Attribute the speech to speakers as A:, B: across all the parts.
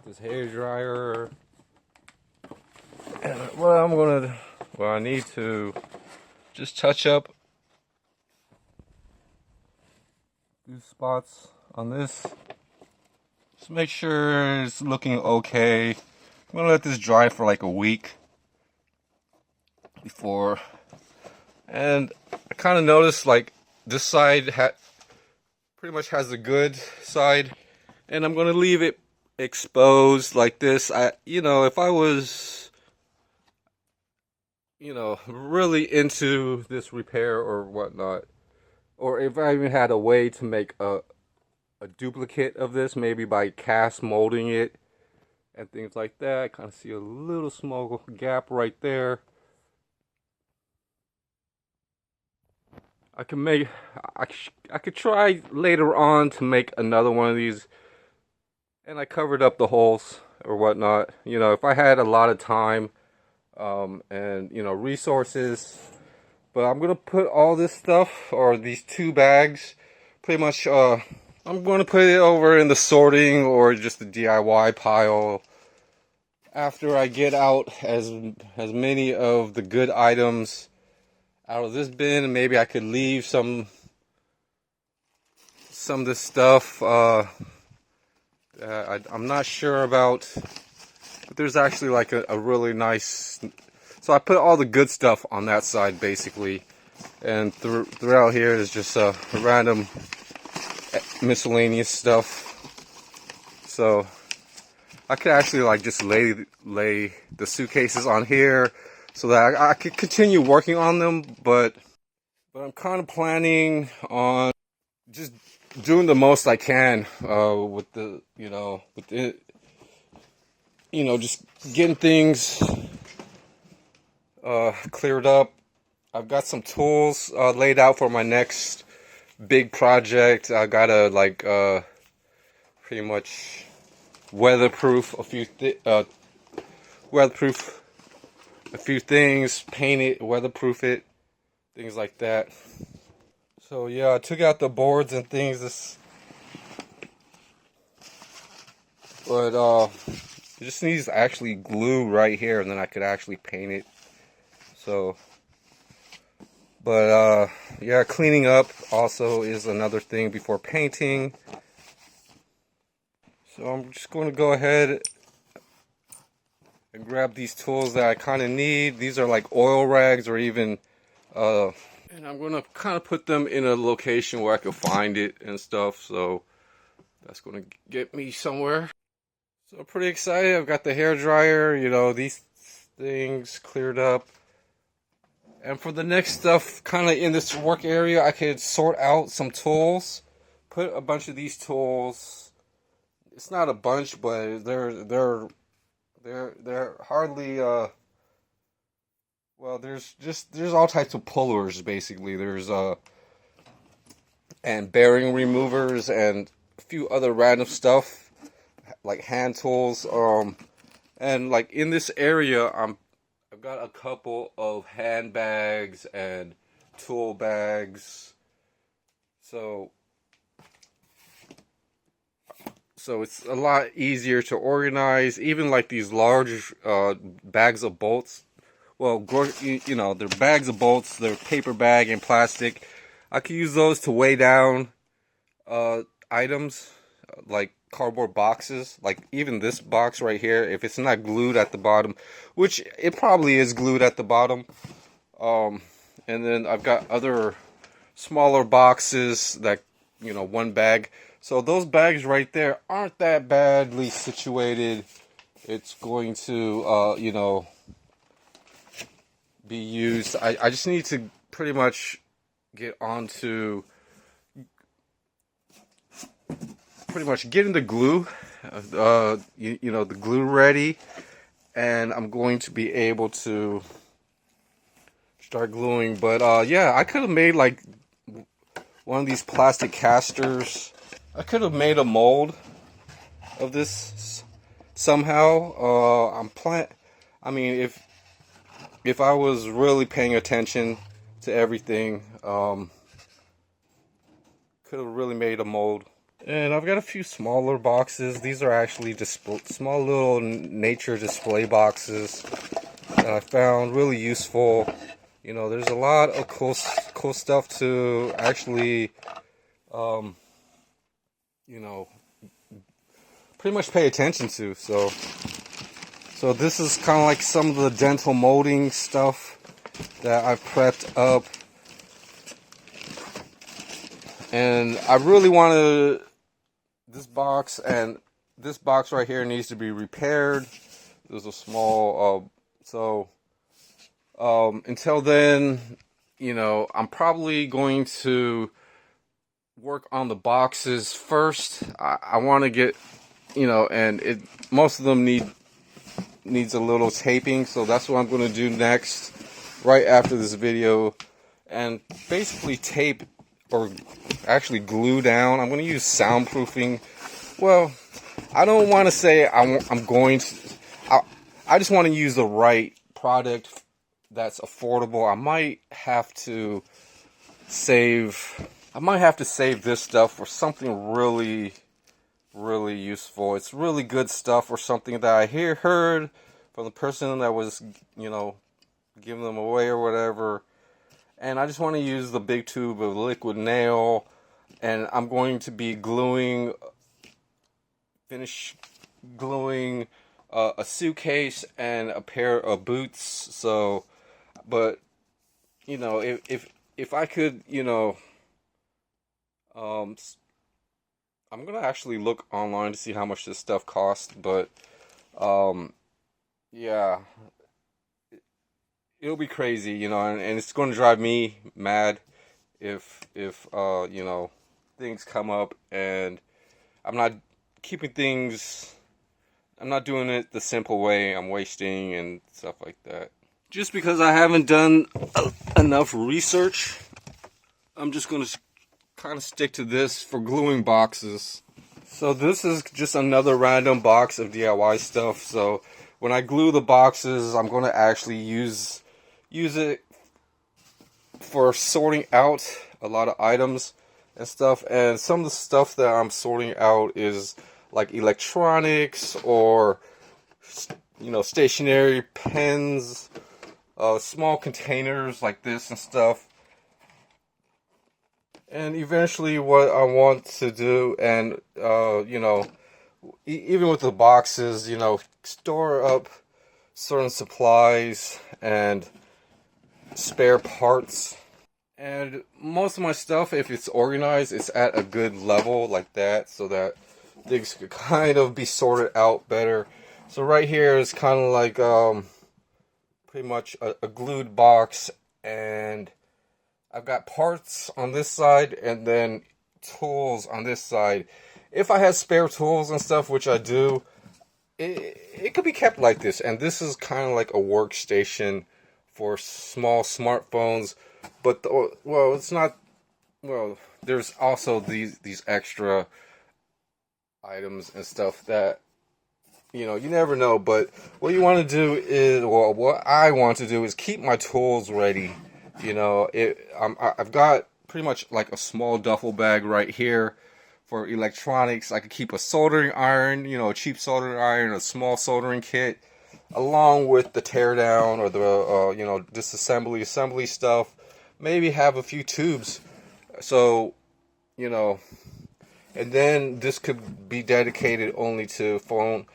A: this hair dryer. And I need to just touch up these spots on this. Just make sure it's looking okay. I'm gonna let this dry for like a week before. And I kind of noticed like this side pretty much has the good side, and I'm gonna leave it exposed like this. If I was, really into this repair or whatnot, or if I even had a way to make a duplicate of this, maybe by cast molding it and things like that. I kind of see a little small gap right there. I could try later on to make another one of these, and I covered up the holes or whatnot. If I had a lot of time and resources. But I'm gonna put all this stuff, or these two bags, pretty much I'm gonna put it over in the sorting or just the DIY pile after I get out as many of the good items out of this bin. And maybe I could leave some of this stuff I'm not sure about, but there's actually like a really nice. So I put all the good stuff on that side basically, and throughout here is just random miscellaneous stuff. So I could actually like just lay the suitcases on here so that I could continue working on them, but I'm kind of planning on just doing the most I can with just getting things cleared up. I've got some tools laid out for my next big project. I gotta pretty much weatherproof a few things, paint it, weatherproof it, things like that. So yeah, I took out the boards and things. But it just needs actually glue right here, and then I could actually paint it. So, but yeah, cleaning up also is another thing before painting. So I'm just going to go ahead and grab these tools that I kind of need. These are like oil rags, or even and I'm going to kind of put them in a location where I can find it and stuff. So that's going to get me somewhere. So I'm pretty excited. I've got the hair dryer, these things cleared up. And for the next stuff, kind of in this work area, I could sort out some tools. Put a bunch of these tools. It's not a bunch, but they're hardly well, there's all types of pullers basically. There's and bearing removers and a few other random stuff like hand tools. And like in this area, I've got a couple of handbags and tool bags. So it's a lot easier to organize. Even like these large bags of bolts. Well, they're bags of bolts. They're paper bag and plastic. I could use those to weigh down items like cardboard boxes. Like even this box right here, if it's not glued at the bottom, which it probably is glued at the bottom. And then I've got other smaller boxes that, one bag. So those bags right there aren't that badly situated. It's going to, be used. I just need to pretty much get onto getting the glue, the glue ready, and I'm going to be able to start gluing. But yeah, I could have made like one of these plastic casters. I could have made a mold of this somehow. I mean, if I was really paying attention to everything, could have really made a mold. And I've got a few smaller boxes. These are actually small little nature display boxes that I found really useful. You know, there's a lot of cool stuff to actually, you know, pretty much pay attention to. So this is kind of like some of the dental molding stuff that I've prepped up. And I really wanted this box, and this box right here needs to be repaired. There's a small, until then, you know, I'm probably going to work on the boxes first. I want to get, you know, and most of them needs a little taping, so that's what I'm going to do next, right after this video, and basically tape, or actually glue down. I'm going to use soundproofing. Well, I don't want to say I'm going to. I just want to use the right product that's affordable. I might have to save this stuff for something really, really useful. It's really good stuff, or something that I heard from the person that was, you know, giving them away or whatever. And I just want to use the big tube of liquid nail, and I'm going to be finish gluing a suitcase and a pair of boots. So, but you know, if I could, you know, I'm gonna actually look online to see how much this stuff costs. But yeah, it'll be crazy, you know, and it's going to drive me mad if you know, things come up and I'm not I'm not doing it the simple way. I'm wasting and stuff like that. Just because I haven't done enough research, I'm just going to kind of stick to this for gluing boxes. So this is just another random box of DIY stuff. So when I glue the boxes, I'm going to actually use it for sorting out a lot of items and stuff. And some of the stuff that I'm sorting out is like electronics, or, you know, stationery, pens, small containers like this and stuff. And eventually what I want to do, and you know, even with the boxes, you know, store up certain supplies and spare parts. And most of my stuff, if it's organized, it's at a good level like that, so that things could kind of be sorted out better. So right here is kind of like pretty much a glued box, and I've got parts on this side and then tools on this side. If I had spare tools and stuff, which I do, it could be kept like this. And this is kind of like a workstation for small smartphones. But well, it's not. Well, there's also these extra items and stuff that, you know, you never know. But what you want to do is, well, what I want to do is keep my tools ready. You know, I've got pretty much like a small duffel bag right here for electronics. I could keep a soldering iron, you know, a cheap soldering iron, a small soldering kit, along with the teardown or the you know, assembly stuff. Maybe have a few tubes. So, you know, and then this could be dedicated only to phone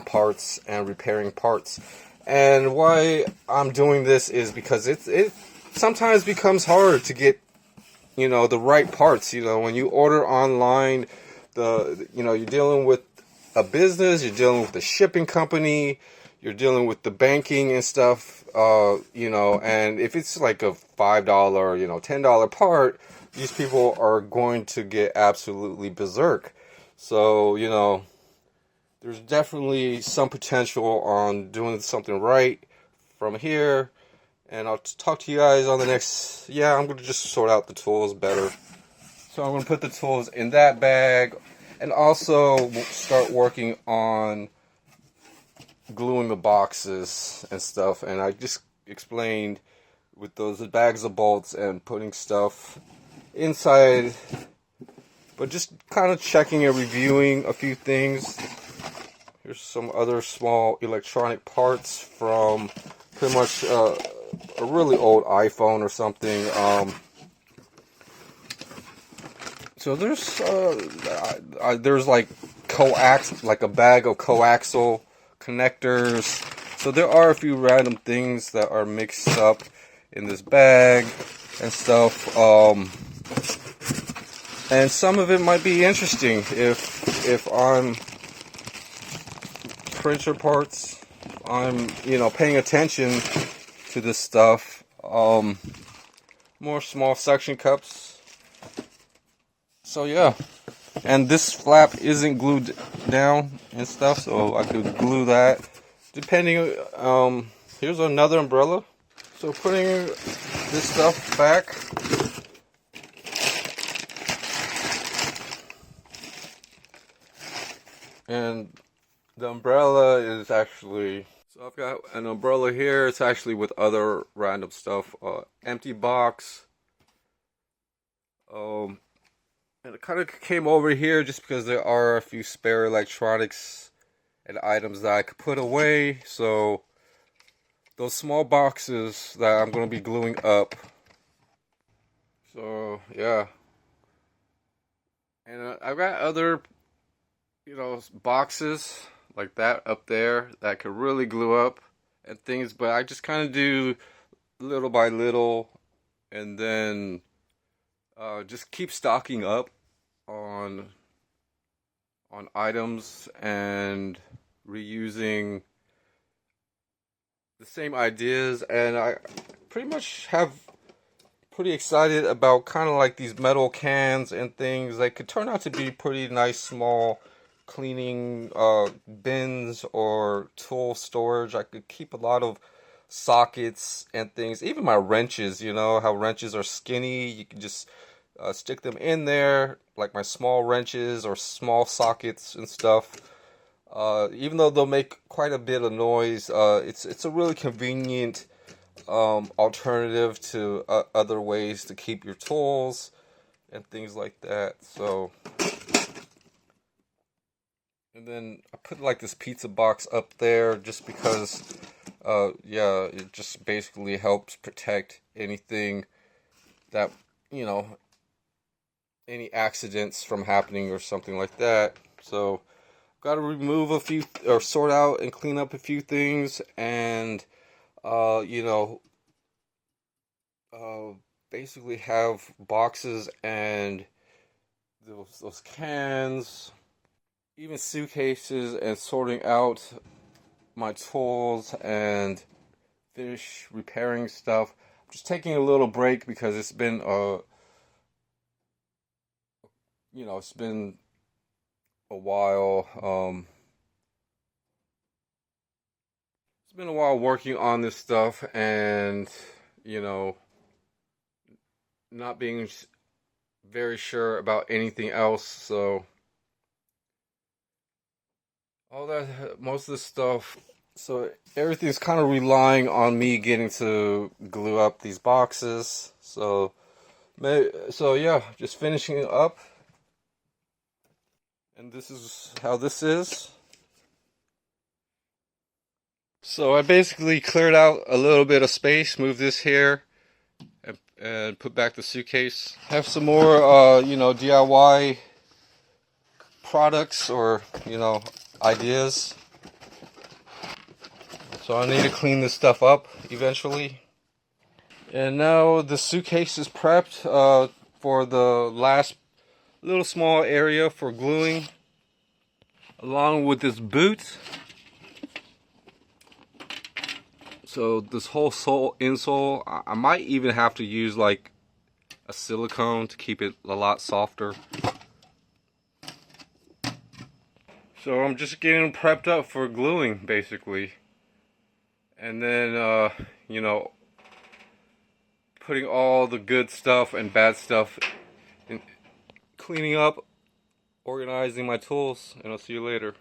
A: parts and repairing parts. And why I'm doing this is because it sometimes becomes hard to get, you know, the right parts. You know, when you order online, you know, you're dealing with a business, you're dealing with the shipping company, you're dealing with the banking and stuff, you know, and if it's like a $5, you know, $10 part, these people are going to get absolutely berserk. So, you know, there's definitely some potential on doing something right from here. And I'll talk to you guys on the next. Yeah, I'm going to just sort out the tools better. So I'm going to put the tools in that bag, and also start working on gluing the boxes and stuff. And I just explained with those bags of bolts and putting stuff inside But just kind of checking and reviewing a few things. Here's some other small electronic parts from pretty much a really old iPhone or something. So there's like like a bag of coaxial connectors. So there are a few random things that are mixed up in this bag and stuff. And some of it might be interesting if I'm printer parts, I'm paying attention to this stuff. More small suction cups. So yeah, and this flap isn't glued down and stuff, so I could glue that. Depending, here's another umbrella. So putting this stuff back. And the umbrella is actually, so I've got an umbrella here. It's actually with other random stuff. Empty box. And it kind of came over here just because there are a few spare electronics and items that I could put away. So those small boxes that I'm going to be gluing up. So yeah. And I've got other boxes like that up there that could really glue up and things, but I just kind of do little by little, and then just keep stocking up on items and reusing the same ideas. And I pretty much have pretty excited about kind of like these metal cans and things that could turn out to be pretty nice small cleaning bins or tool storage. I could keep a lot of sockets and things, even my wrenches. You know how wrenches are skinny, you can just stick them in there, like my small wrenches or small sockets and stuff. Even though they'll make quite a bit of noise, it's a really convenient alternative to other ways to keep your tools and things like that. So, and then I put like this pizza box up there just because, yeah, it just basically helps protect anything that, any accidents from happening or something like that. So, got to remove a few, or sort out and clean up a few things, and, basically have boxes and those cans, even suitcases, and sorting out my tools and finish repairing stuff. I'm just taking a little break because it's been it's been a while. It's been a while working on this stuff, and not being very sure about anything else. So most of this stuff, so everything's kind of relying on me getting to glue up these boxes. So yeah, just finishing it up, and this is how this is. So I basically cleared out a little bit of space, moved this here, and put back the suitcase. Have some more DIY products or ideas. So I need to clean this stuff up eventually. And now the suitcase is prepped for the last little small area for gluing, along with this boot. So this whole insole, I might even have to use like a silicone to keep it a lot softer. So I'm just getting prepped up for gluing, basically. And then, putting all the good stuff and bad stuff in, cleaning up, organizing my tools, and I'll see you later.